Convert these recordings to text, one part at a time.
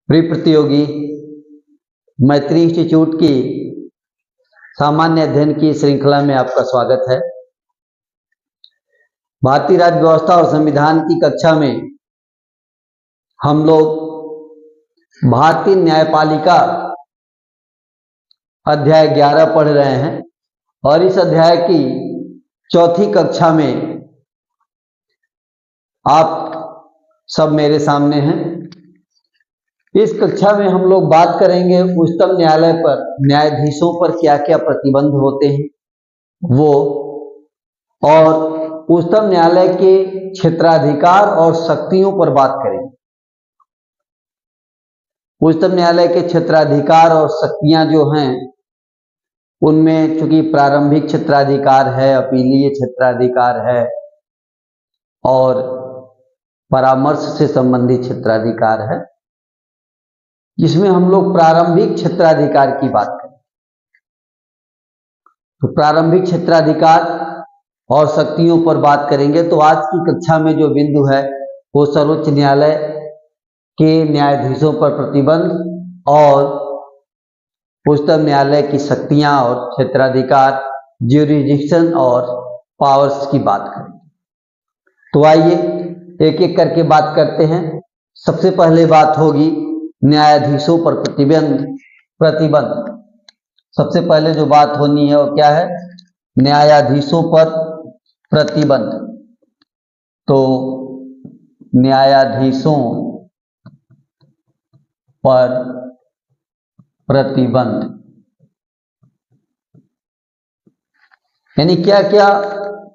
प्रिय प्रतियोगी, मैत्री इंस्टीट्यूट की सामान्य अध्ययन की श्रृंखला में आपका स्वागत है। भारतीय राज्य व्यवस्था और संविधान की कक्षा में हम लोग भारतीय न्यायपालिका अध्याय 11 पढ़ रहे हैं और इस अध्याय की चौथी कक्षा में आप सब मेरे सामने हैं। इस कक्षा में हम लोग बात करेंगे उच्चतम न्यायालय पर न्यायाधीशों पर क्या क्या प्रतिबंध होते हैं वो, और उच्चतम न्यायालय के क्षेत्राधिकार और शक्तियों पर बात करेंगे। उच्चतम न्यायालय के क्षेत्राधिकार और शक्तियां जो हैं उनमें चूंकि प्रारंभिक क्षेत्राधिकार है, अपीलीय क्षेत्राधिकार है और परामर्श से संबंधित क्षेत्राधिकार है, जिसमें हम लोग प्रारंभिक क्षेत्राधिकार की बात करें। तो प्रारंभिक क्षेत्राधिकार और शक्तियों पर बात करेंगे। तो आज की कक्षा में जो बिंदु है वो सर्वोच्च न्यायालय के न्यायाधीशों पर प्रतिबंध और उच्चतम न्यायालय की शक्तियां और क्षेत्राधिकार, ज्यूरिडिक्शन और पावर्स की बात करेंगे। तो आइए एक एक करके बात करते हैं। सबसे पहले बात होगी न्यायाधीशों पर प्रतिबंध। सबसे पहले जो बात होनी है वो क्या है? न्यायाधीशों पर प्रतिबंध। तो न्यायाधीशों पर प्रतिबंध यानी क्या क्या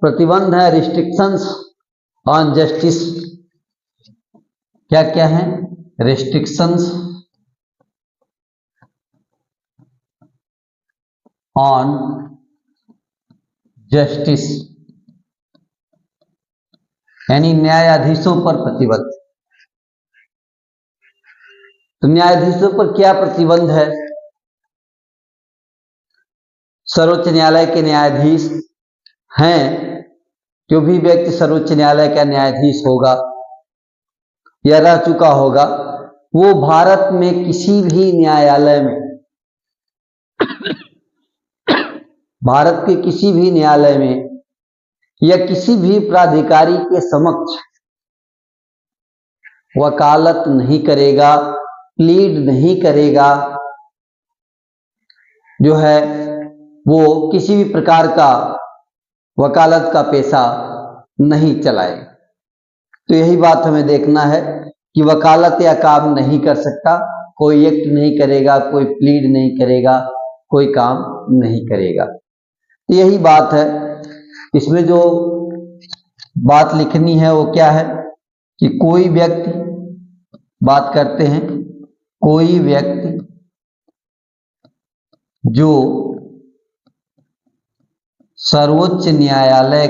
प्रतिबंध है? Restrictions on justice. क्या क्या है? restrictions on justice यानी न्यायाधीशों पर प्रतिबंध। तो न्यायाधीशों पर क्या प्रतिबंध है? सर्वोच्च न्यायालय के न्यायाधीश हैं, जो भी व्यक्ति सर्वोच्च न्यायालय का न्यायाधीश होगा या रह चुका होगा, वो भारत में किसी भी न्यायालय में, भारत के किसी भी न्यायालय में या किसी भी प्राधिकारी के समक्ष वकालत नहीं करेगा, प्लीड नहीं करेगा, जो है वो किसी भी प्रकार का वकालत का पेशा नहीं चलाएगा। तो यही बात हमें देखना है कि वकालत या काम नहीं कर सकता, कोई एक्ट नहीं करेगा, कोई प्लीड नहीं करेगा, कोई काम नहीं करेगा। तो यही बात है। इसमें जो बात लिखनी है वो क्या है कि कोई व्यक्ति, बात करते हैं, कोई व्यक्ति जो सर्वोच्च न्यायालय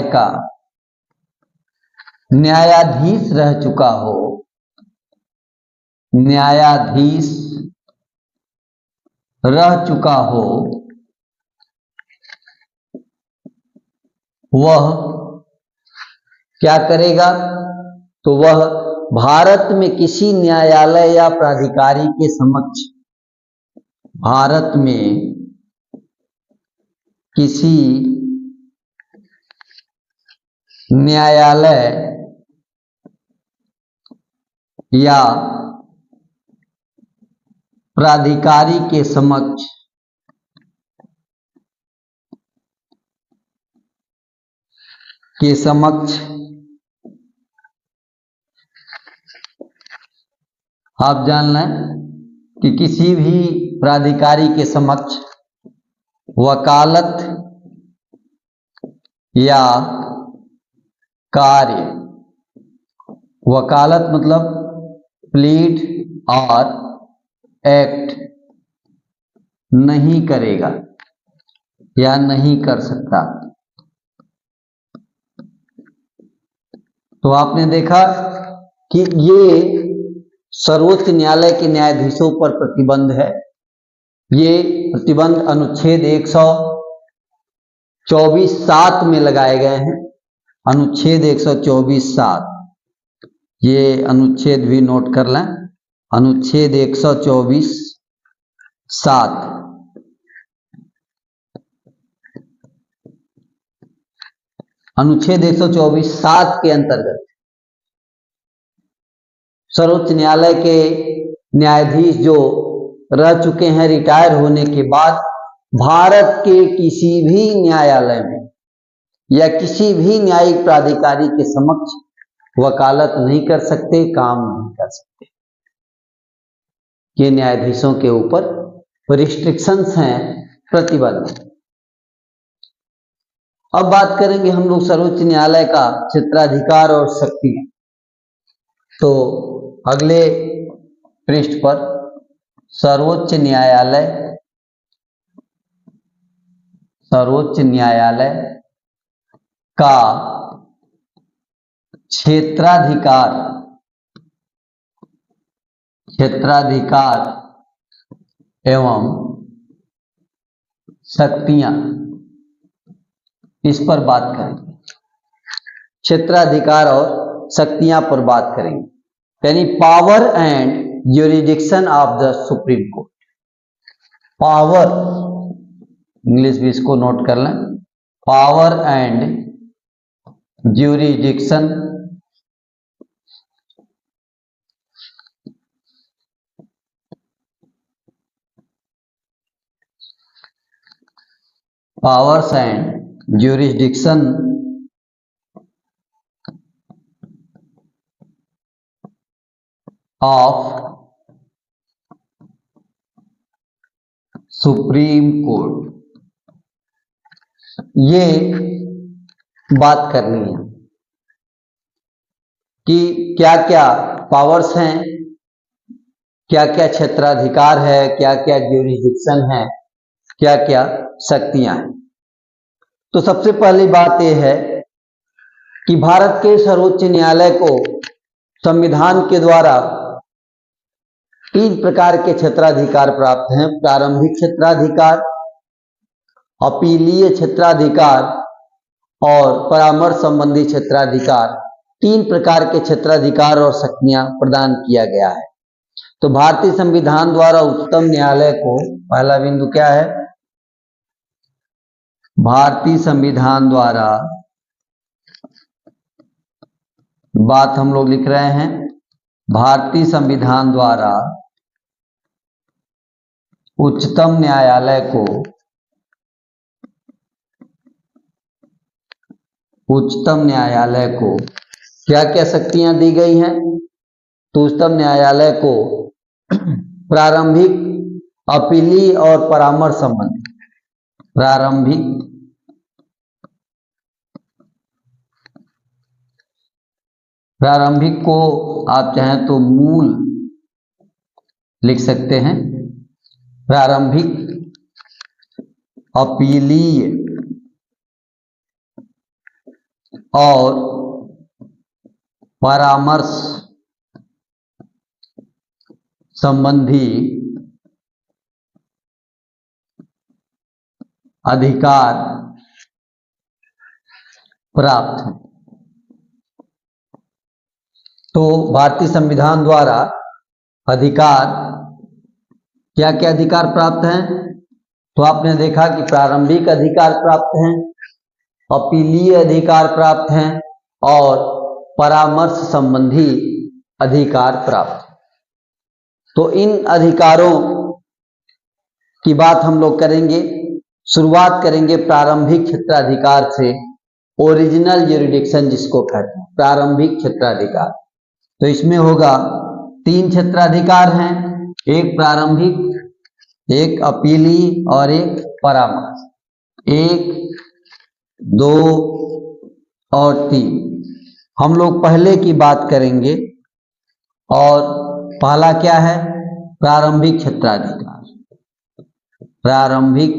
का न्यायाधीश रह चुका हो, न्यायाधीश रह चुका हो, वह क्या करेगा? तो वह भारत में किसी न्यायालय या प्राधिकारी के समक्ष, भारत में किसी न्यायालय या प्राधिकारी के समक्ष आप जान लें कि किसी भी प्राधिकारी के समक्ष वकालत या कार्य, वकालत मतलब प्लीड और एक्ट नहीं करेगा या नहीं कर सकता। तो आपने देखा कि ये सर्वोच्च न्यायालय के न्यायाधीशों पर प्रतिबंध है। ये प्रतिबंध अनुच्छेद 124(7) में लगाए गए हैं अनुच्छेद 124(7), ये अनुच्छेद भी नोट कर लें। अनुच्छेद 124(7), अनुच्छेद 124(7) के अंतर्गत सर्वोच्च न्यायालय के न्यायाधीश जो रह चुके हैं रिटायर होने के बाद, भारत के किसी भी न्यायालय में या किसी भी न्यायिक प्राधिकारी के समक्ष वकालत नहीं कर सकते, काम नहीं कर सकते। ये न्यायाधीशों के ऊपर रिस्ट्रिक्शंस हैं, प्रतिबंध। अब बात करेंगे हम लोग सर्वोच्च न्यायालय का क्षेत्राधिकार और शक्ति। तो अगले पृष्ठ पर सर्वोच्च न्यायालय का क्षेत्राधिकार एवं शक्तियां, इस पर बात करेंगे। क्षेत्राधिकार और शक्तियां पर बात करेंगे, यानी power and jurisdiction of the supreme court. Power, English भी इसको नोट कर लें, power and jurisdiction powers and jurisdiction of supreme court, ये बात करनी है कि क्या क्या पावर्स हैं, क्या क्या क्षेत्राधिकार है, क्या क्या ज्यूरिडिक्शन है, क्या क्या शक्तियां हैं। तो सबसे पहली बात यह है कि भारत के सर्वोच्च न्यायालय को संविधान के द्वारा 3 प्रकार के क्षेत्राधिकार प्राप्त हैं। प्रारंभिक क्षेत्राधिकार, अपीलीय क्षेत्राधिकार और परामर्श संबंधी क्षेत्राधिकार। 3 प्रकार के क्षेत्राधिकार और शक्तियां प्रदान किया गया है। तो भारतीय संविधान द्वारा उच्चतम न्यायालय को, पहला बिंदु क्या है, भारतीय संविधान द्वारा, बात हम लोग लिख रहे हैं, भारतीय संविधान द्वारा उच्चतम न्यायालय को क्या क्या शक्तियां दी गई हैं। तो उच्चतम न्यायालय को प्रारंभिक, अपीली और परामर्श संबंधी, प्रारंभिक को आप चाहें तो मूल लिख सकते हैं, प्रारंभिक, अपीलीय और परामर्श संबंधी अधिकार प्राप्त है। तो भारतीय संविधान द्वारा अधिकार, क्या क्या अधिकार प्राप्त हैं, तो आपने देखा कि प्रारंभिक अधिकार प्राप्त हैं, अपीलीय अधिकार प्राप्त हैं और परामर्श संबंधी अधिकार प्राप्त हैं। तो इन अधिकारों की बात हम लोग करेंगे। शुरुआत करेंगे प्रारंभिक क्षेत्राधिकार से, ओरिजिनल ज्यूरिडिक्शन जिसको कहते हैं, प्रारंभिक क्षेत्राधिकार। तो इसमें होगा 3 क्षेत्राधिकार हैं, एक प्रारंभिक, एक अपीली और एक परामर्श। 1, 2 और 3 हम लोग पहले की बात करेंगे। और पहला क्या है, प्रारंभिक क्षेत्राधिकार। प्रारंभिक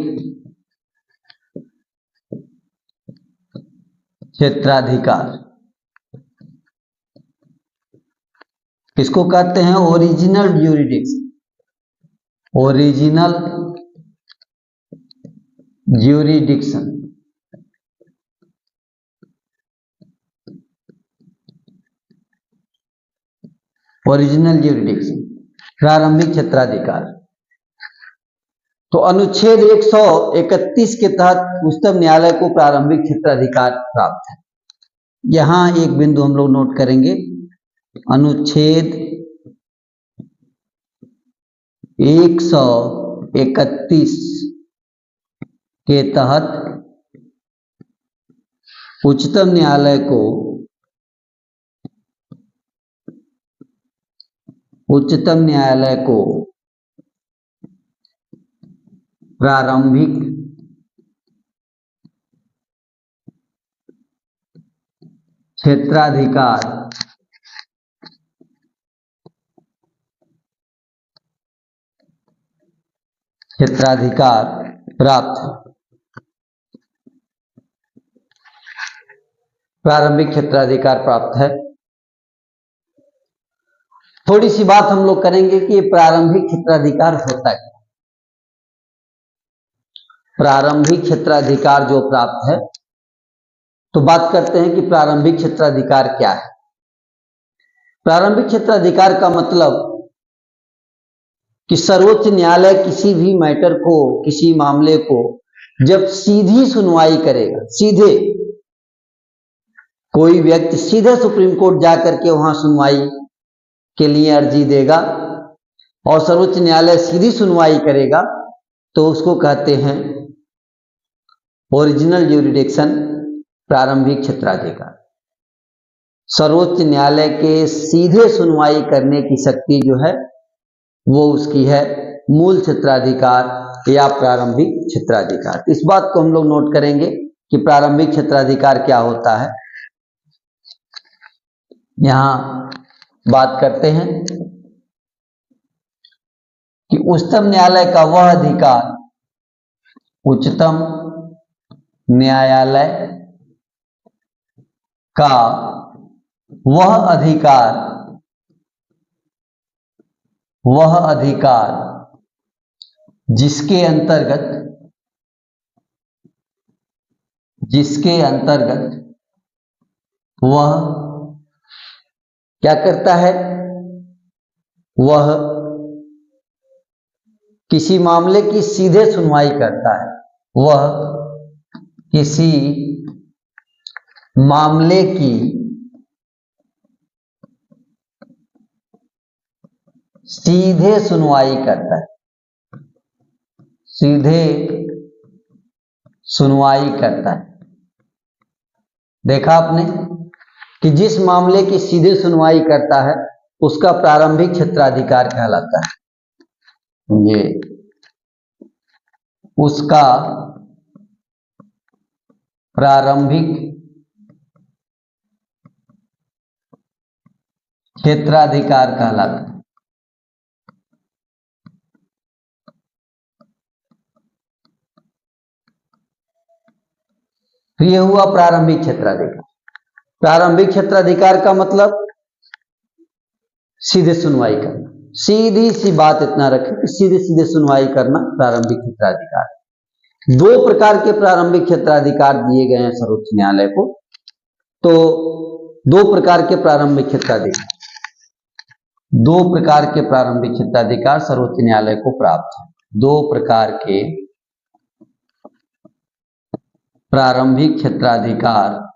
क्षेत्राधिकार इसको कहते हैं original jurisdiction. Original jurisdiction original jurisdiction, प्रारंभिक क्षेत्राधिकार। तो अनुच्छेद 131 के तहत उच्चतम न्यायालय को प्रारंभिक क्षेत्राधिकार प्राप्त है। यहां एक बिंदु हम लोग नोट करेंगे, अनुच्छेद 131 के तहत उच्चतम न्यायालय को प्रारंभिक क्षेत्राधिकार प्राप्त है। प्रारंभिक क्षेत्राधिकार प्राप्त है। थोड़ी सी बात हम लोग करेंगे कि ये प्रारंभिक क्षेत्राधिकार होता है। प्रारंभिक क्षेत्राधिकार जो प्राप्त है, तो बात करते हैं कि प्रारंभिक क्षेत्राधिकार क्या है। प्रारंभिक क्षेत्राधिकार का मतलब कि सर्वोच्च न्यायालय किसी भी मैटर को, किसी मामले को जब सीधी सुनवाई करेगा, सीधे कोई व्यक्ति सीधे सुप्रीम कोर्ट जाकर के वहां सुनवाई के लिए अर्जी देगा और सर्वोच्च न्यायालय सीधी सुनवाई करेगा, तो उसको कहते हैं ओरिजिनल ज्यूरिडिक्शन, प्रारंभिक क्षेत्राधिकार। सर्वोच्च न्यायालय के सीधे सुनवाई करने की शक्ति जो है वो उसकी है मूल क्षेत्राधिकार या प्रारंभिक क्षेत्राधिकार। इस बात को हम लोग नोट करेंगे कि प्रारंभिक क्षेत्राधिकार क्या होता है। यहां बात करते हैं कि उच्चतम न्यायालय का वह अधिकार, उच्चतम न्यायालय का वह अधिकार जिसके अंतर्गत वह क्या करता है, वह किसी मामले की सीधे सुनवाई करता है। वह किसी मामले की सीधे सुनवाई करता है, सीधे सुनवाई करता है। देखा आपने कि जिस मामले की सीधे सुनवाई करता है उसका प्रारंभिक क्षेत्राधिकार कहलाता है। ये उसका प्रारंभिक क्षेत्राधिकार कहलाता है। यह हुआ प्रारंभिक क्षेत्राधिकार। प्रारंभिक क्षेत्राधिकार का मतलब सीधे सुनवाई करना। सीधी सी बात इतना रखें कि सीधे सीधे सुनवाई करना प्रारंभिक क्षेत्राधिकार। दो प्रकार के प्रारंभिक क्षेत्राधिकार दिए गए हैं सर्वोच्च न्यायालय को। तो दो प्रकार के प्रारंभिक क्षेत्राधिकार सर्वोच्च न्यायालय को प्राप्त है। दो प्रकार के प्रारंभिक क्षेत्राधिकार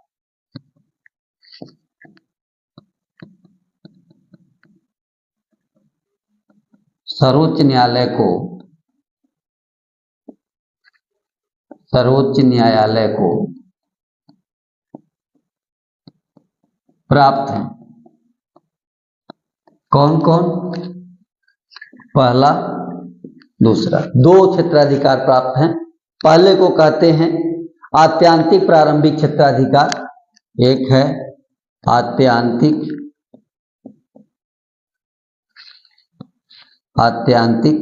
सर्वोच्च न्यायालय को प्राप्त है। कौन कौन? पहला, दूसरा, दो क्षेत्राधिकार प्राप्त हैं। पहले को कहते हैं आत्यांतिक प्रारंभिक क्षेत्राधिकार। एक है आत्यांतिक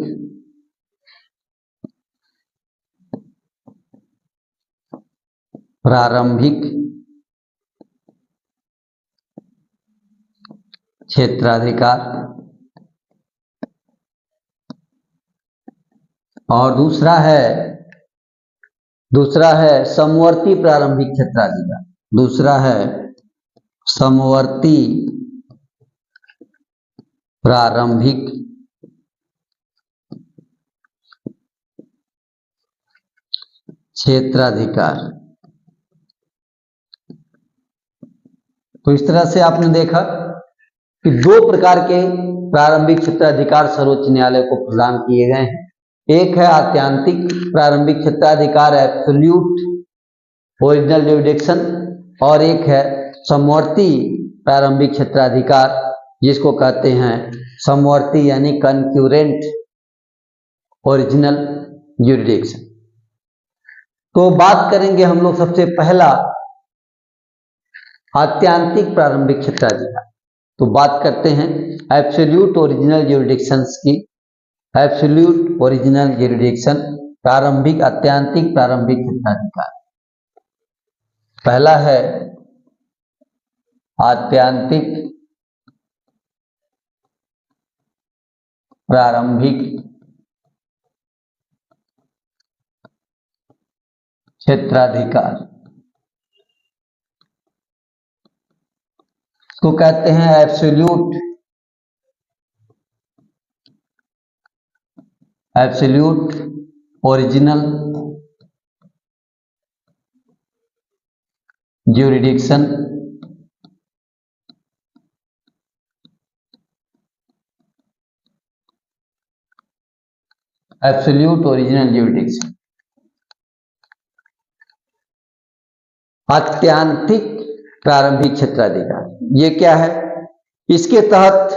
प्रारंभिक क्षेत्राधिकार और दूसरा है समवर्ती प्रारंभिक क्षेत्राधिकार। दूसरा है समवर्ती प्रारंभिक क्षेत्राधिकार। तो इस तरह से आपने देखा कि दो प्रकार के प्रारंभिक क्षेत्राधिकार सर्वोच्च न्यायालय को प्रदान किए गए हैं। एक है आत्यांतिक प्रारंभिक क्षेत्राधिकार एब्सोल्यूट ओरिजिनल ज्यूरिडिक्शन, और एक है समवर्ती प्रारंभिक क्षेत्राधिकार जिसको कहते हैं समवर्ती यानी कंक्यूरेंट ओरिजिनल ज्यूरिडिक्शन। तो बात करेंगे हम लोग सबसे पहला आत्यांतिक प्रारंभिक क्षेत्राधिकार। तो बात करते हैं एब्सोल्यूट ओरिजिनल ज्यूरिडिक्शंस की। एब्सोल्यूट ओरिजिनल ज्यूरिडिक्शन प्रारंभिक आत्यांतिक प्रारंभिक क्षेत्राधिकार। पहला है आत्यांतिक प्रारंभिक क्षेत्राधिकार, इसको कहते हैं absolute original jurisdiction. Absolute original jurisdiction. आत्यांतिक प्रारंभिक क्षेत्राधिकार ये क्या है? इसके तहत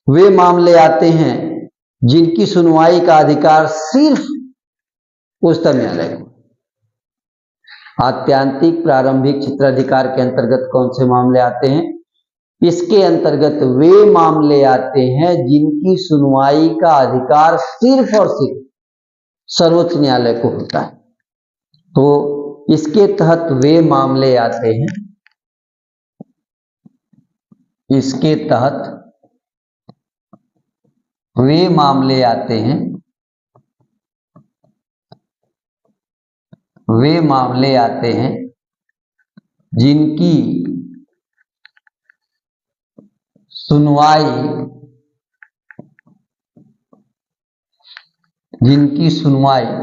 वे मामले आते हैं जिनकी सुनवाई का अधिकार सिर्फ उच्चतम न्यायालय को। आत्यांतिक प्रारंभिक क्षेत्राधिकार के अंतर्गत कौन से मामले आते हैं? इसके अंतर्गत वे मामले आते हैं जिनकी सुनवाई का अधिकार सिर्फ और सिर्फ सर्वोच्च न्यायालय को होता है। तो इसके तहत वे मामले आते हैं, इसके तहत वे मामले आते हैं, वे मामले आते हैं जिनकी सुनवाई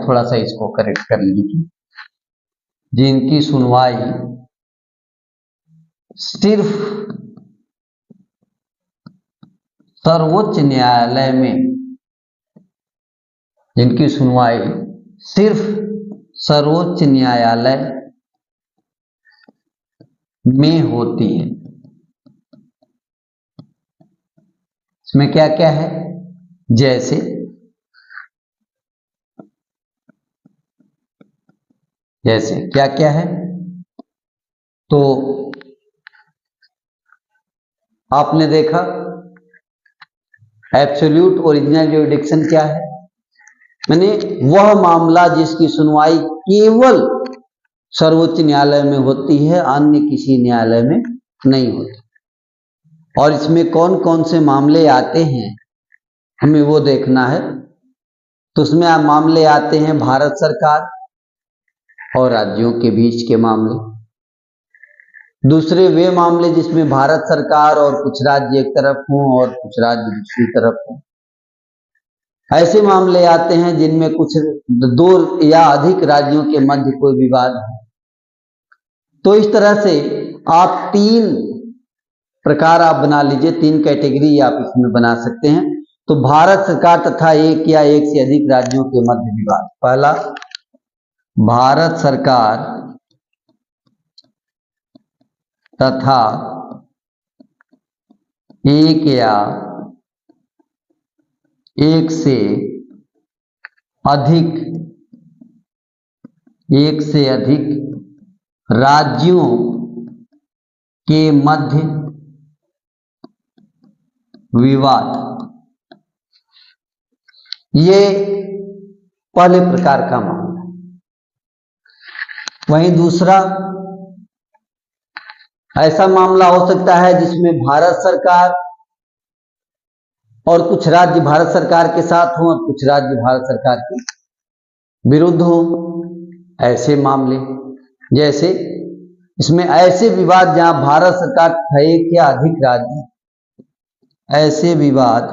थोड़ा सा इसको करेक्ट कर लीजिए, जिनकी सुनवाई सिर्फ सर्वोच्च न्यायालय में, जिनकी सुनवाई सिर्फ सर्वोच्च न्यायालय में होती है। इसमें क्या क्या है? जैसे क्या क्या है? तो आपने देखा एब्सोल्यूट ओरिजिनल ज्यूरिडिक्शन क्या है? माने वह मामला जिसकी सुनवाई केवल सर्वोच्च न्यायालय में होती है, अन्य किसी न्यायालय में नहीं होती। और इसमें कौन कौन से मामले आते हैं हमें वो देखना है। तो उसमें मामले आते हैं भारत सरकार और राज्यों के बीच के मामले। दूसरे वे मामले जिसमें भारत सरकार और कुछ राज्य एक तरफ हों और कुछ राज्य दूसरी तरफ हों। ऐसे मामले आते हैं जिनमें कुछ दो या अधिक राज्यों के मध्य कोई विवाद है। तो इस तरह से आप तीन प्रकार आप बना लीजिए, तीन कैटेगरी आप इसमें बना सकते हैं। तो भारत सरकार तथा एक या एक से अधिक राज्यों के मध्य विवाद। पहला, भारत सरकार तथा एक या एक से अधिक राज्यों के मध्य विवाद। ये पहले प्रकार का मामला। वहीं दूसरा ऐसा मामला हो सकता है जिसमें भारत सरकार और कुछ राज्य भारत सरकार के साथ हों और कुछ राज्य भारत सरकार के विरुद्ध हों। ऐसे मामले, जैसे इसमें ऐसे विवाद जहां भारत सरकार तथा एक या अधिक राज्य ऐसे विवाद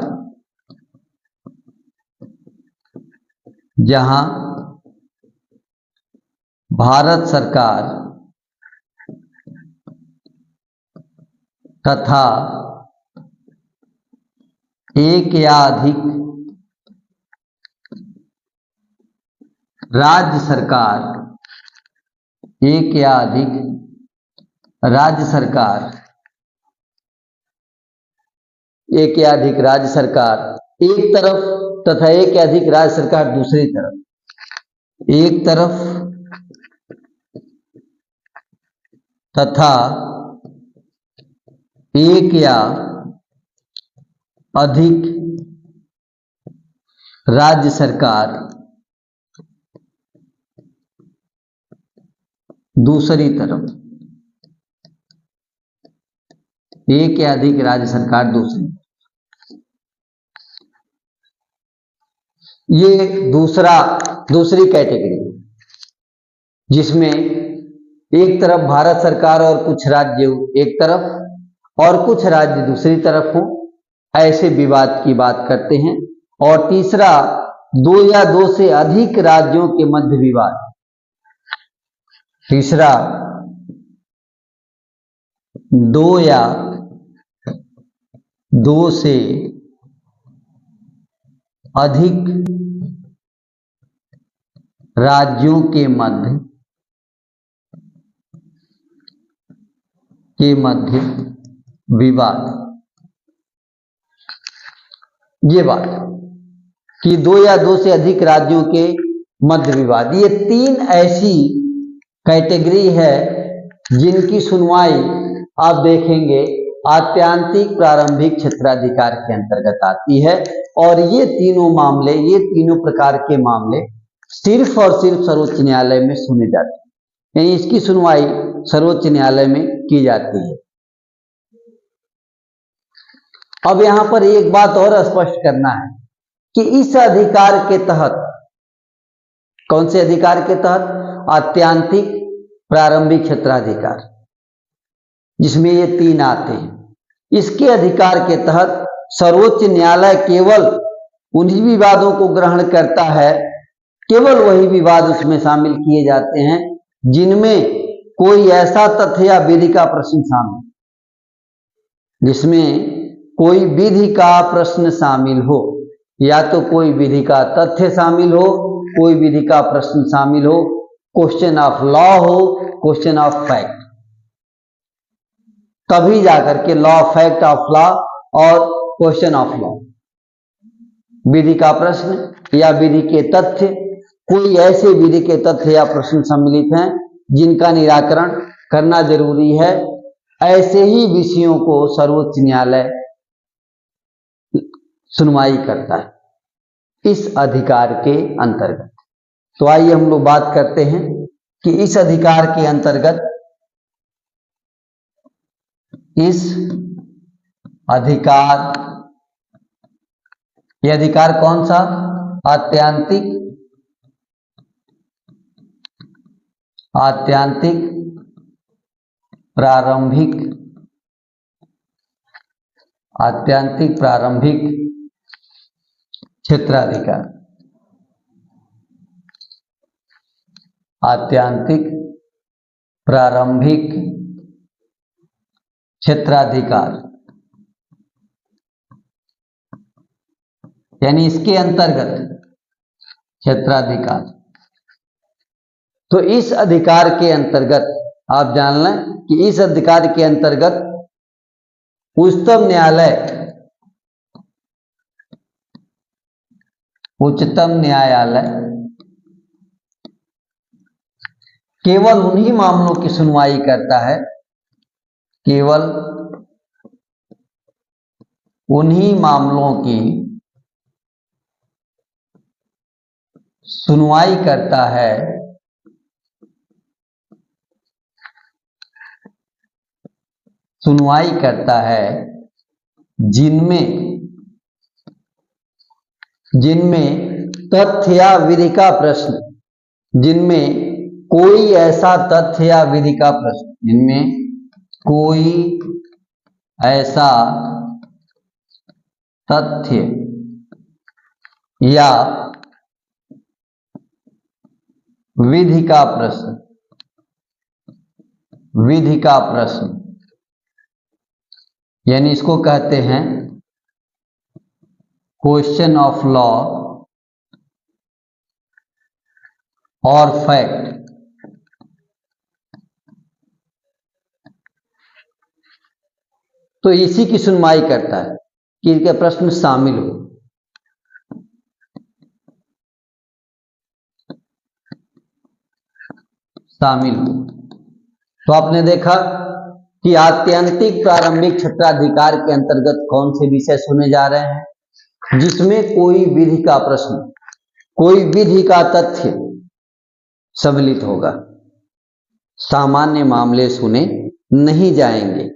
जहां भारत सरकार तथा एक या अधिक राज्य सरकार, एक या अधिक राज्य सरकार, एक या अधिक राज्य सरकार एक तरफ तथा एक या अधिक राज्य सरकार दूसरी तरफ, एक तरफ तथा एक या अधिक राज्य सरकार दूसरी तरफ, एक या अधिक राज्य सरकार दूसरी। ये दूसरी कैटेगरी जिसमें एक तरफ भारत सरकार और कुछ राज्य एक तरफ और कुछ राज्य दूसरी तरफ हो, ऐसे विवाद की बात करते हैं। और तीसरा, दो या दो से अधिक राज्यों के मध्य विवाद। तीसरा, दो या दो से अधिक राज्यों के मध्य विवाद। ये बात कि दो या दो से अधिक राज्यों के मध्य विवाद, ये तीन ऐसी कैटेगरी है जिनकी सुनवाई आप देखेंगे आत्यांतिक प्रारंभिक क्षेत्राधिकार के अंतर्गत आती है। और ये तीनों मामले, ये तीनों प्रकार के मामले सिर्फ और सिर्फ सर्वोच्च न्यायालय में सुने जाते हैं, यानी इसकी सुनवाई सर्वोच्च न्यायालय में की जाती है। अब यहां पर एक बात और स्पष्ट करना है कि इस अधिकार के तहत, कौन से अधिकार के तहत? आत्यांतिक प्रारंभिक क्षेत्राधिकार, जिसमें ये तीन आते हैं। इसके अधिकार के तहत सर्वोच्च न्यायालय केवल उन्हीं विवादों को ग्रहण करता है, केवल वही विवाद उसमें शामिल किए जाते हैं जिनमें कोई ऐसा तथ्य या विधि का प्रश्न शामिल, जिसमें कोई विधि का प्रश्न शामिल हो, या तो कोई विधि का तथ्य शामिल हो, कोई विधि का प्रश्न शामिल हो, क्वेश्चन ऑफ लॉ हो, क्वेश्चन ऑफ फैक्ट, तभी जाकर के लॉ, फैक्ट ऑफ लॉ और क्वेश्चन ऑफ लॉ, विधि का प्रश्न या विधि के तथ्य, कोई ऐसे विधि के तथ्य या प्रश्न सम्मिलित हैं जिनका निराकरण करना जरूरी है, ऐसे ही विषयों को सर्वोच्च न्यायालय सुनवाई करता है इस अधिकार के अंतर्गत। तो आइए हम लोग बात करते हैं कि इस अधिकार के अंतर्गत, इस अधिकार, यह अधिकार कौन सा? आत्यांतिक प्रारंभिक क्षेत्राधिकार, आत्यांतिक प्रारंभिक क्षेत्राधिकार, यानी इसके अंतर्गत क्षेत्राधिकार। तो इस अधिकार के अंतर्गत आप जान लें कि इस अधिकार के अंतर्गत उच्चतम न्यायालय केवल उन्हीं मामलों की सुनवाई करता है, केवल उन्हीं मामलों की सुनवाई करता है जिनमें तथ्य या विधि का प्रश्न, जिनमें कोई ऐसा तथ्य या विधि का प्रश्न, जिनमें कोई ऐसा तथ्य या विधि का प्रश्न, विधि का प्रश्न, यानी इसको कहते हैं क्वेश्चन ऑफ लॉ और फैक्ट। तो इसी की सुनवाई करता है कि इनके प्रश्न शामिल हो। शामिल हो तो आपने देखा कि आत्यंतिक प्रारंभिक क्षेत्राधिकार के अंतर्गत कौन से विषय सुने जा रहे हैं, जिसमें कोई विधि का प्रश्न, कोई विधि का तथ्य सम्मिलित होगा। सामान्य मामले सुने नहीं जाएंगे।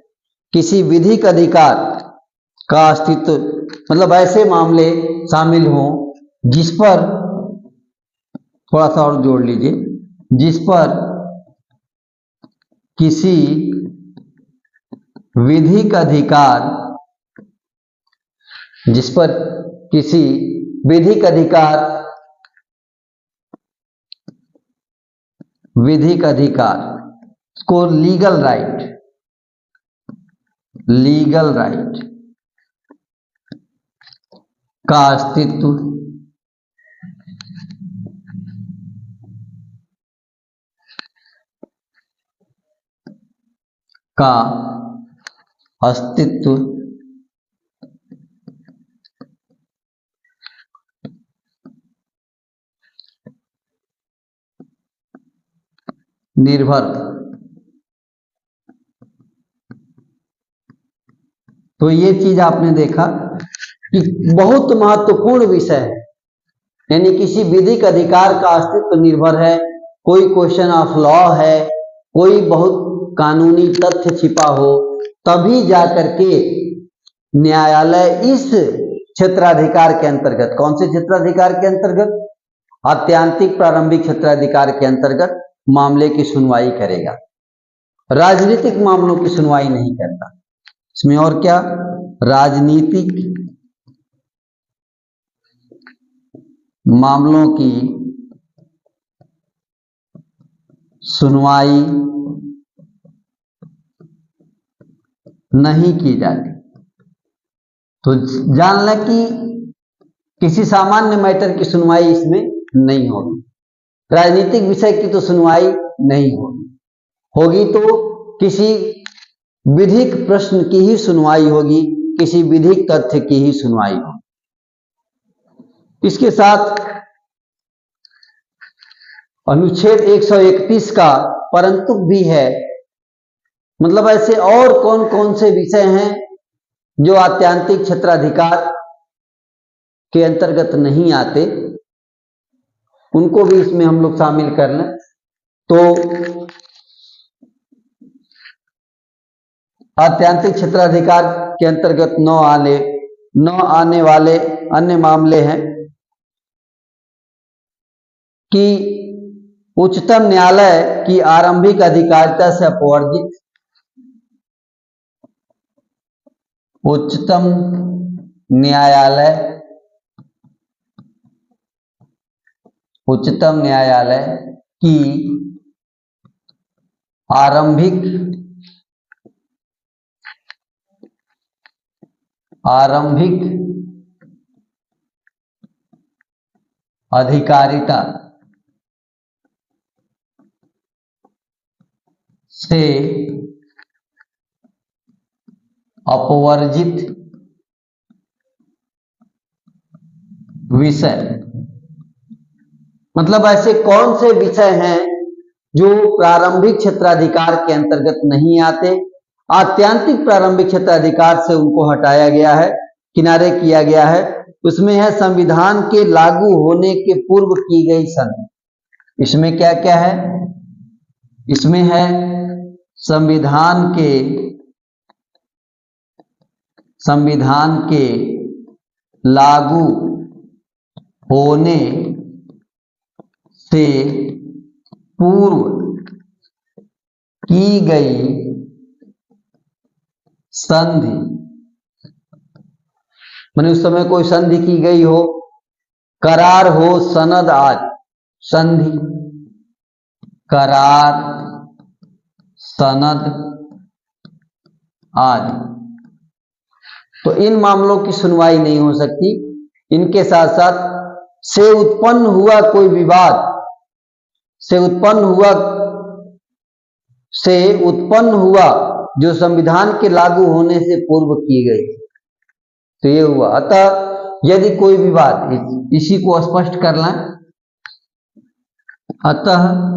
किसी विधिक अधिकार का अस्तित्व, मतलब ऐसे मामले शामिल हों जिस पर, थोड़ा सा और जोड़ लीजिए, जिस पर किसी विधिक अधिकार, जिस पर किसी विधिक अधिकार, विधिक अधिकार को लीगल राइट, लीगल राइट का अस्तित्व, का अस्तित्व निर्भर। तो ये चीज आपने देखा कि बहुत महत्वपूर्ण विषय है, यानी किसी विधिक अधिकार का अस्तित्व निर्भर है, कोई क्वेश्चन ऑफ लॉ है, कोई बहुत कानूनी तथ्य छिपा हो, तभी जाकर के न्यायालय इस क्षेत्राधिकार के अंतर्गत, कौन से क्षेत्राधिकार के अंतर्गत, आत्यंतिक प्रारंभिक क्षेत्राधिकार के अंतर्गत मामले की सुनवाई करेगा। राजनीतिक मामलों की सुनवाई नहीं करता। इसमें और क्या, राजनीतिक मामलों की सुनवाई नहीं की जाती। तो जान लें कि किसी सामान्य मैटर की सुनवाई इसमें नहीं होगी। राजनीतिक विषय की तो सुनवाई नहीं होगी, होगी तो किसी विधिक प्रश्न की ही सुनवाई होगी, किसी विधिक तथ्य की ही सुनवाई होगी। इसके साथ अनुच्छेद 131 का परंतु भी है, मतलब ऐसे और कौन कौन से विषय हैं जो आत्यंतिक क्षेत्राधिकार के अंतर्गत नहीं आते, उनको भी इसमें हम लोग शामिल कर लें। तो आत्यंतिक क्षेत्राधिकार के अंतर्गत न आने वाले अन्य मामले हैं कि उच्चतम न्यायालय की आरंभिक अधिकारिता से अपवर्जित, उच्चतम न्यायालय की आरंभिक अधिकारिता से अपवर्जित विषय, मतलब ऐसे कौन से विषय हैं जो प्रारंभिक क्षेत्राधिकार के अंतर्गत नहीं आते, आत्यंतिक प्रारंभिक क्षेत्राधिकार से उनको हटाया गया है, किनारे किया गया है। उसमें है संविधान के लागू होने के पूर्व की गई संधि। इसमें क्या क्या है, इसमें है संविधान के लागू होने से पूर्व की गई संधि, माने उस समय कोई संधि की गई हो, करार हो, सनद आदि। संधि, करार, सनद आदि, तो इन मामलों की सुनवाई नहीं हो सकती। इनके साथ साथ से उत्पन्न हुआ कोई विवाद, से उत्पन्न हुआ जो संविधान के लागू होने से पूर्व की गई, तो ये हुआ। अतः यदि कोई विवाद, इसी को स्पष्ट कर लें, अतः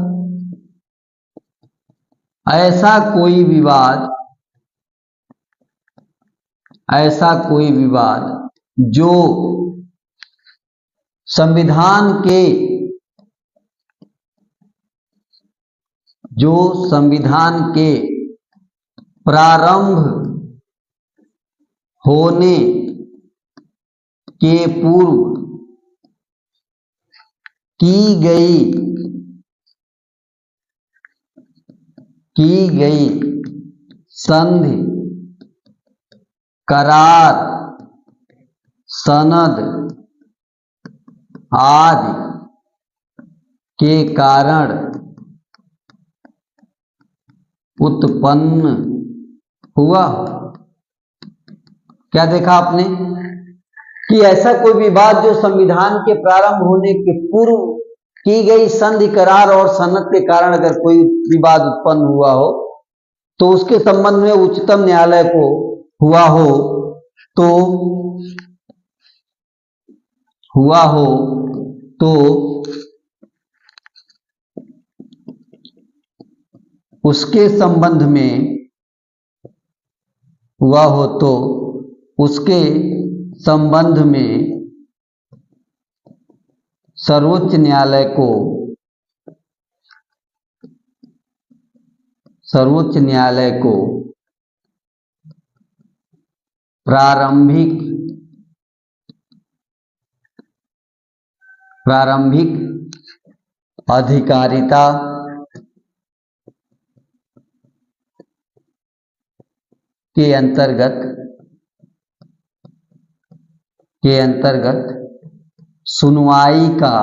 ऐसा कोई विवाद जो संविधान के प्रारंभ होने के पूर्व की गई संधि, करार, सनद आदि के कारण उत्पन्न हुआ। क्या देखा आपने कि ऐसा कोई विवाद जो संविधान के प्रारंभ होने के पूर्व की गई संधि, करार और सनद के कारण अगर कोई विवाद उत्पन्न हुआ हो, तो उसके संबंध में उच्चतम न्यायालय को हुआ हो तो उसके संबंध में सर्वोच्च न्यायालय को प्रारंभिक अधिकारिता के अंतर्गत सुनवाई का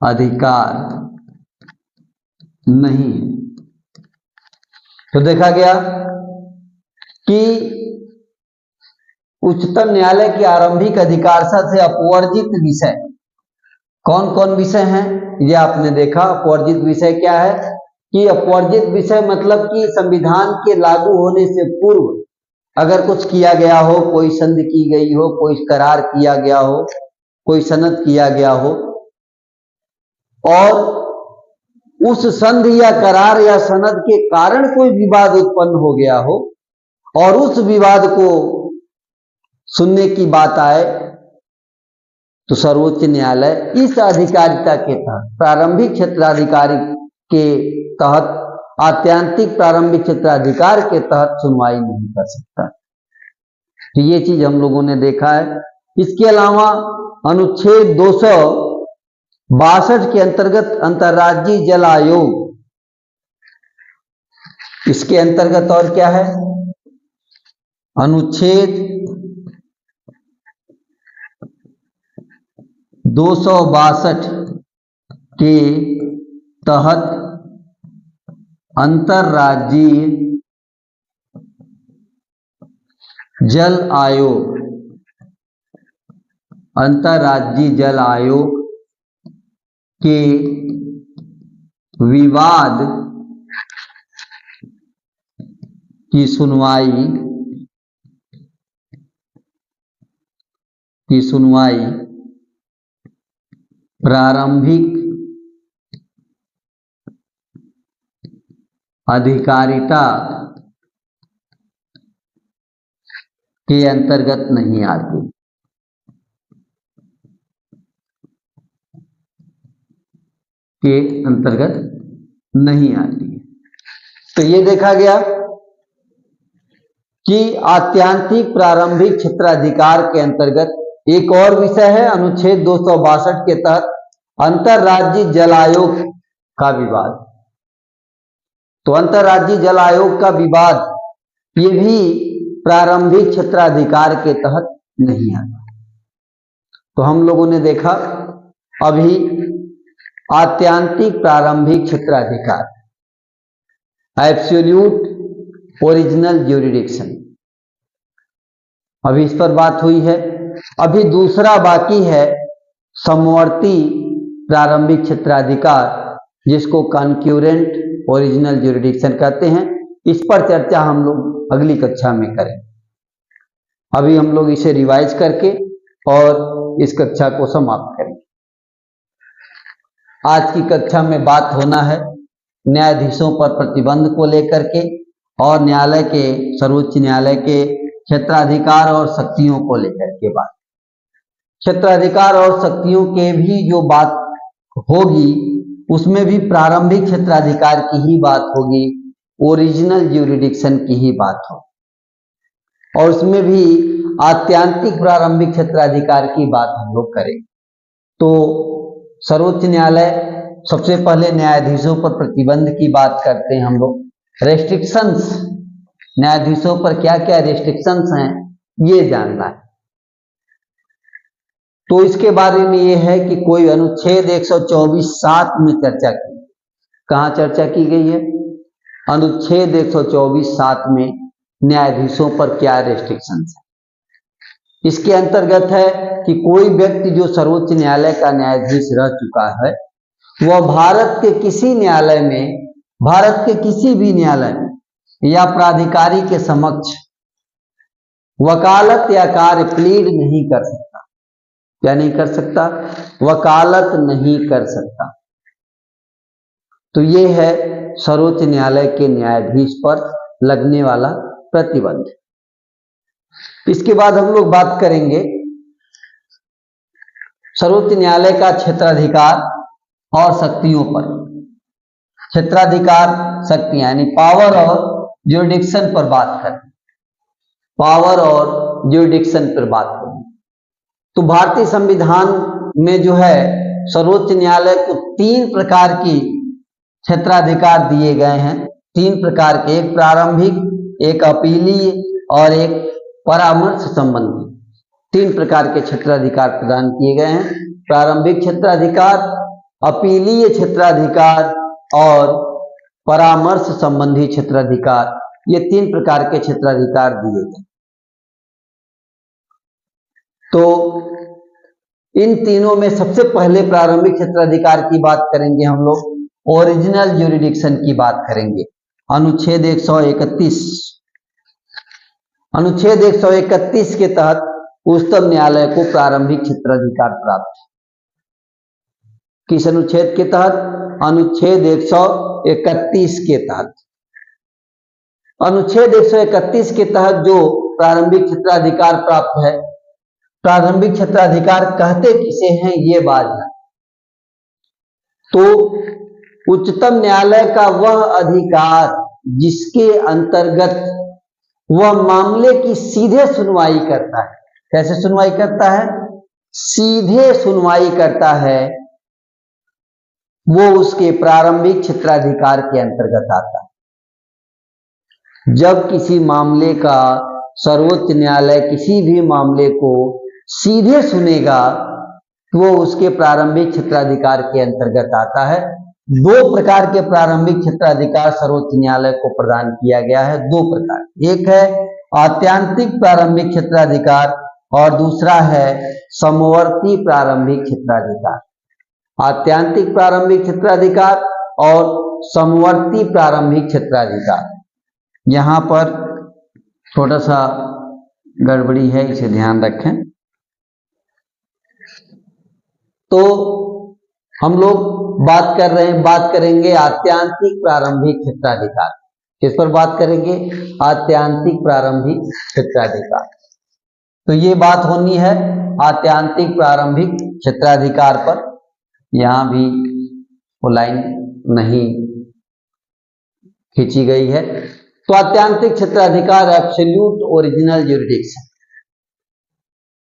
अधिकार नहीं। तो देखा गया कि उच्चतम न्यायालय की आरंभिक अधिकारिता से अपवर्जित विषय कौन कौन विषय हैं, ये आपने देखा। अपवर्जित विषय क्या है कि अपवर्जित विषय मतलब कि संविधान के लागू होने से पूर्व अगर कुछ किया गया हो, कोई संधि की गई हो, कोई करार किया गया हो, कोई सनद किया गया हो, और उस संधि या करार या सनद के कारण कोई विवाद उत्पन्न हो गया हो और उस विवाद को सुनने की बात आए, तो सर्वोच्च न्यायालय इस अधिकारिता के तहत, प्रारंभिक क्षेत्राधिकारी के तहत, आत्यांतिक प्रारंभिक क्षेत्राधिकार के तहत सुनवाई नहीं कर सकता। तो ये चीज हम लोगों ने देखा है। इसके अलावा अनुच्छेद 262 के अंतर्गत अंतर्राज्यीय जल आयोग, इसके अंतर्गत और क्या है, अनुच्छेद 262 के तहत अंतर्राज्यीय जल आयोग के विवाद की सुनवाई प्रारंभिक अधिकारिता के अंतर्गत नहीं आती। तो ये देखा गया कि आत्यांतिक प्रारंभिक क्षेत्राधिकार के अंतर्गत एक और विषय है अनुच्छेद 262 के तहत अंतर्राज्यीय जल आयोग का विवाद। तो अंतर्राज्यीय जल आयोग का विवाद ये भी प्रारंभिक क्षेत्राधिकार के तहत नहीं आता। तो हम लोगों ने देखा अभी आत्यांतिक प्रारंभिक क्षेत्राधिकार, एब्सोल्यूट ओरिजिनल ज्यूरिडिक्शन, अभी इस पर बात हुई है। अभी दूसरा बाकी है समवर्ती प्रारंभिक क्षेत्राधिकार, जिसको कॉन्क्यूरेंट ओरिजिनल ज्यूरिडिक्शन कहते हैं। इस पर चर्चा हम लोग अगली कक्षा में करें। अभी हम लोग इसे रिवाइज करके और इस कक्षा को समाप्त करेंगे। आज की कक्षा में बात होना है न्यायाधीशों पर प्रतिबंध को लेकर के और न्यायालय के, सर्वोच्च न्यायालय के क्षेत्राधिकार और शक्तियों को लेकर के बात। क्षेत्राधिकार और शक्तियों के भी जो बात होगी उसमें भी प्रारंभिक क्षेत्राधिकार की ही बात होगी, ओरिजिनल ज्यूरिडिक्शन की ही बात होगी, और उसमें भी आत्यांतिक प्रारंभिक क्षेत्राधिकार की बात हम लोग करें। तो सर्वोच्च न्यायालय सबसे पहले न्यायाधीशों पर प्रतिबंध की बात करते हैं हम लोग। रेस्ट्रिक्शंस, न्यायाधीशों पर क्या क्या रेस्ट्रिक्शंस हैं ये जानना है। तो इसके बारे में ये है कि कोई अनुच्छेद 124(7) में चर्चा की। कहाँ चर्चा की गई है? अनुच्छेद 124(7) में न्यायाधीशों पर क्या रेस्ट्रिक्शंस है। इसके अंतर्गत है कि कोई व्यक्ति जो सर्वोच्च न्यायालय का न्यायाधीश रह चुका है वह भारत के किसी न्यायालय में, भारत के किसी भी न्यायालय में या प्राधिकारी के समक्ष वकालत या कार्य प्लीड नहीं कर सकता। क्या नहीं कर सकता? वकालत नहीं कर सकता। तो ये है सर्वोच्च न्यायालय के न्यायाधीश पर लगने वाला प्रतिबंध। इसके बाद हम लोग बात करेंगे सर्वोच्च न्यायालय का क्षेत्राधिकार और शक्तियों पर। क्षेत्राधिकार, शक्तियां यानी पावर और ज्यूरिडिक्शन पर बात करें। पावर और ज्यूरिडिक्शन पर बात करें तो भारतीय संविधान में जो है सर्वोच्च न्यायालय को 3 प्रकार की क्षेत्राधिकार दिए गए हैं। 3 प्रकार के, एक प्रारंभिक, एक अपीलीय और एक परामर्श संबंधी। 3 प्रकार के क्षेत्राधिकार प्रदान किए गए हैं। प्रारंभिक क्षेत्राधिकार, अपीलीय क्षेत्राधिकार और परामर्श संबंधी क्षेत्राधिकार, ये 3 प्रकार के क्षेत्राधिकार दिए गए। तो इन तीनों में सबसे पहले प्रारंभिक क्षेत्राधिकार की बात करेंगे हम लोग, ओरिजिनल ज्यूरिडिक्शन की बात करेंगे। अनुच्छेद 131, अनुच्छेद 131 के तहत उच्चतम न्यायालय को प्रारंभिक क्षेत्राधिकार प्राप्त है। किस अनुच्छेद के तहत? अनुच्छेद 131 के तहत। अनुच्छेद 131 के तहत जो प्रारंभिक क्षेत्राधिकार प्राप्त है, प्रारंभिक क्षेत्राधिकार कहते किसे हैं ये बात है। तो उच्चतम न्यायालय का वह अधिकार जिसके अंतर्गत वह मामले की सीधे सुनवाई करता है। कैसे सुनवाई करता है? सीधे सुनवाई करता है, वो उसके प्रारंभिक क्षेत्राधिकार के अंतर्गत आता है। जब किसी मामले का सर्वोच्च न्यायालय किसी भी मामले को सीधे सुनेगा तो वो उसके प्रारंभिक क्षेत्राधिकार के अंतर्गत आता है। 2 प्रकार के प्रारंभिक क्षेत्राधिकार सर्वोच्च न्यायालय को प्रदान किया गया है। 2 प्रकार, एक है आत्यांतिक प्रारंभिक क्षेत्राधिकार और दूसरा है समवर्ती प्रारंभिक क्षेत्राधिकार। आत्यांतिक प्रारंभिक क्षेत्राधिकार और समवर्ती प्रारंभिक क्षेत्राधिकार। यहां पर छोटा सा गड़बड़ी है, इसे ध्यान रखें। तो हम लोग बात करेंगे आत्यांतिक प्रारंभिक क्षेत्राधिकार। किस पर बात करेंगे? आत्यांतिक प्रारंभिक क्षेत्राधिकार। तो ये बात होनी है आत्यांतिक प्रारंभिक क्षेत्राधिकार पर। यहां भी वो लाइन नहीं खींची गई है। तो आत्यांतिक क्षेत्राधिकार, एब्सोल्यूट ओरिजिनल ज्यूरिडिक्शन,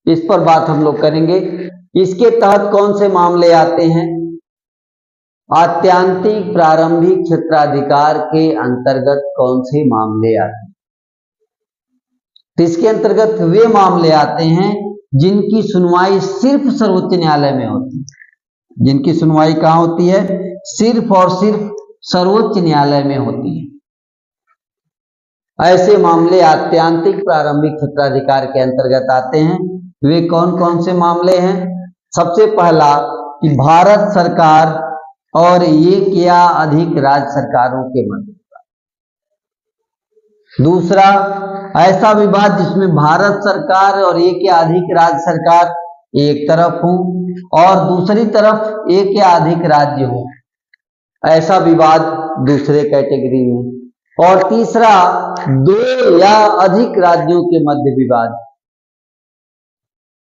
इस पर बात हम लोग करेंगे। इसके तहत कौन से मामले आते हैं? आत्यांतिक प्रारंभिक क्षेत्राधिकार के अंतर्गत कौन से मामले आते हैं? तो इसके अंतर्गत वे मामले आते हैं जिनकी सुनवाई सिर्फ सर्वोच्च न्यायालय में होती है। जिनकी सुनवाई कहाँ होती है? सिर्फ और सिर्फ सर्वोच्च न्यायालय में होती है। ऐसे मामले आत्यांतिक प्रारंभिक क्षेत्राधिकार के अंतर्गत आते हैं। वे कौन कौन से मामले हैं? सबसे पहला कि भारत सरकार और एक या अधिक राज्य सरकारों के मध्य। दूसरा, ऐसा विवाद जिसमें भारत सरकार और एक या अधिक राज्य सरकार एक तरफ हो और दूसरी तरफ एक या अधिक राज्य हो, ऐसा विवाद दूसरे कैटेगरी में। और तीसरा, दो या अधिक राज्यों के मध्य विवाद,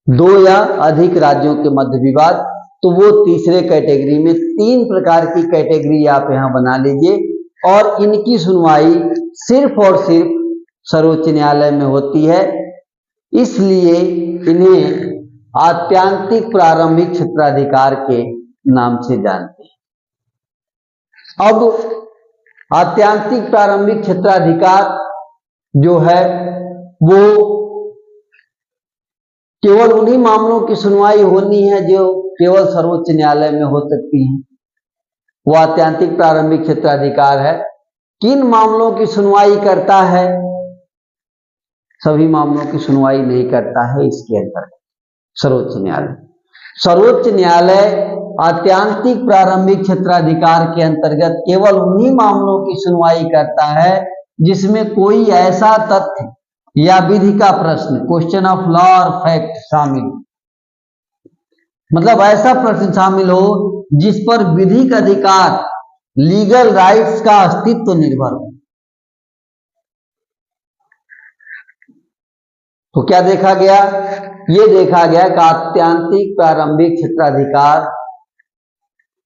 दो या अधिक राज्यों के मध्य विवाद, तो वो तीसरे कैटेगरी में। तीन प्रकार की कैटेगरी आप यहां बना लीजिए और इनकी सुनवाई सिर्फ और सिर्फ सर्वोच्च न्यायालय में होती है, इसलिए इन्हें आत्यांतिक प्रारंभिक क्षेत्राधिकार के नाम से जानते हैं। अब आत्यांतिक प्रारंभिक क्षेत्राधिकार जो है वो केवल उन्हीं मामलों की सुनवाई होनी है जो केवल सर्वोच्च न्यायालय में हो सकती है। वो आत्यांतिक प्रारंभिक क्षेत्राधिकार है। किन मामलों की सुनवाई करता है? सभी मामलों की सुनवाई नहीं करता है इसके अंतर्गत सर्वोच्च न्यायालय। सर्वोच्च न्यायालय आत्यांतिक प्रारंभिक क्षेत्राधिकार के अंतर्गत केवल उन्हीं मामलों की सुनवाई करता है जिसमें कोई ऐसा तथ्य या विधि का प्रश्न, क्वेश्चन ऑफ लॉ और फैक्ट शामिल, मतलब ऐसा प्रश्न शामिल हो जिस पर विधिक अधिकार, लीगल राइट्स का अस्तित्व निर्भर हो। तो क्या देखा गया? ये देखा गया कि आत्यांतिक प्रारंभिक क्षेत्राधिकार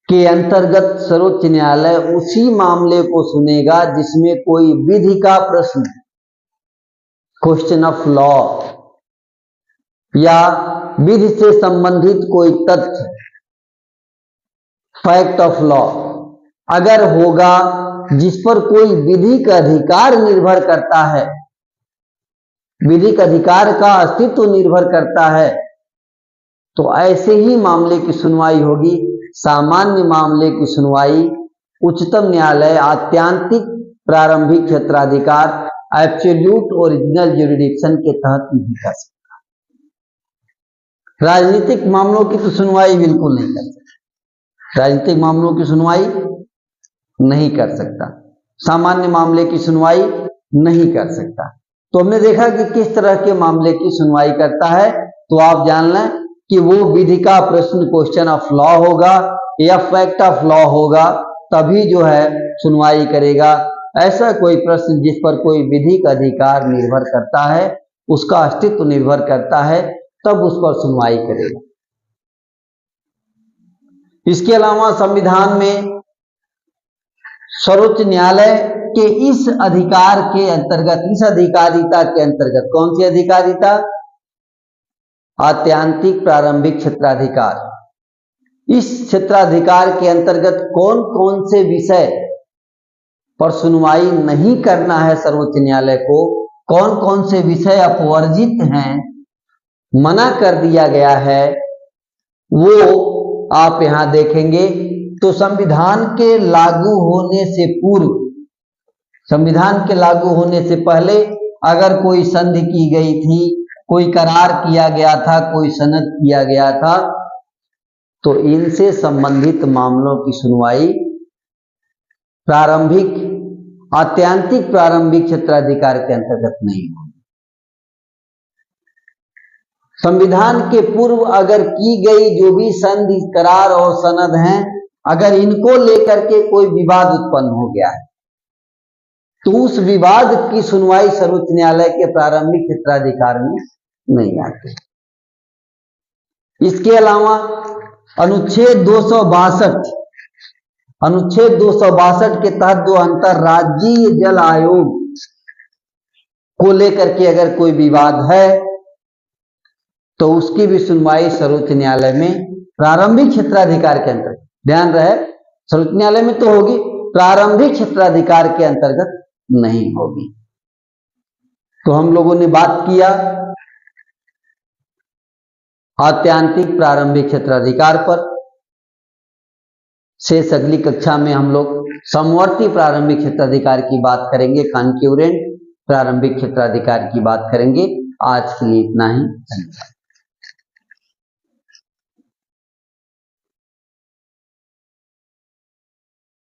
के अंतर्गत सर्वोच्च न्यायालय उसी मामले को सुनेगा जिसमें कोई विधि का प्रश्न, क्वेश्चन ऑफ लॉ या विधि से संबंधित कोई तथ्य, फैक्ट ऑफ लॉ अगर होगा जिस पर कोई विधिक अधिकार निर्भर करता है, विधिक अधिकार का अस्तित्व निर्भर करता है, तो ऐसे ही मामले की सुनवाई होगी। सामान्य मामले की सुनवाई उच्चतम न्यायालय आत्यांतिक प्रारंभिक क्षेत्राधिकार, एब्सोल्यूट ओरिजिनल ज्यूरिडिक्शन के तहत नहीं कर सकता। राजनीतिक मामलों की तो सुनवाई बिल्कुल नहीं कर सकता। राजनीतिक मामलों की सुनवाई नहीं कर सकता, सामान्य मामले की सुनवाई नहीं कर सकता। तो हमने देखा कि किस तरह के मामले की सुनवाई करता है। तो आप जान लें कि वो विधि का प्रश्न, क्वेश्चन ऑफ लॉ होगा या फैक्ट ऑफ लॉ होगा, तभी जो है सुनवाई करेगा। ऐसा कोई प्रश्न जिस पर कोई विधिक अधिकार निर्भर करता है, उसका अस्तित्व निर्भर करता है, तब उस पर सुनवाई करेगा। इसके अलावा संविधान में सर्वोच्च न्यायालय के इस अधिकार के अंतर्गत, इस अधिकारिता के अंतर्गत, कौन सी अधिकारिता? आत्यांतिक प्रारंभिक क्षेत्राधिकार। इस क्षेत्राधिकार के अंतर्गत कौन कौन से विषय पर सुनवाई नहीं करना है सर्वोच्च न्यायालय को, कौन कौन से विषय अपवर्जित हैं, मना कर दिया गया है, वो आप यहां देखेंगे। तो संविधान के लागू होने से पूर्व, संविधान के लागू होने से पहले अगर कोई संधि की गई थी, कोई करार किया गया था, कोई सनद किया गया था, तो इनसे संबंधित मामलों की सुनवाई प्रारंभिक, आत्यांतिक प्रारंभिक क्षेत्राधिकार के अंतर्गत नहीं होगी। संविधान के पूर्व अगर की गई जो भी संधि, करार और सनद हैं, अगर इनको लेकर के कोई विवाद उत्पन्न हो गया है, तो उस विवाद की सुनवाई सर्वोच्च न्यायालय के प्रारंभिक क्षेत्राधिकार में नहीं आती। इसके अलावा अनुच्छेद 262, अनुच्छेद 262 के तहत जो अंतरराज्यीय जल आयोग को लेकर के अगर कोई विवाद है, तो उसकी भी सुनवाई सर्वोच्च न्यायालय में प्रारंभिक क्षेत्राधिकार के अंतर्गत, ध्यान रहे, सर्वोच्च न्यायालय में तो होगी, प्रारंभिक क्षेत्राधिकार के अंतर्गत नहीं होगी। तो हम लोगों ने बात किया आत्यांतिक प्रारंभिक क्षेत्राधिकार पर। शेष अगली कक्षा में हम लोग समवर्ती प्रारंभिक क्षेत्राधिकार की बात करेंगे, कॉन्करेंट प्रारंभिक क्षेत्राधिकार की बात करेंगे। आज के लिए इतना ही, धन्यवाद।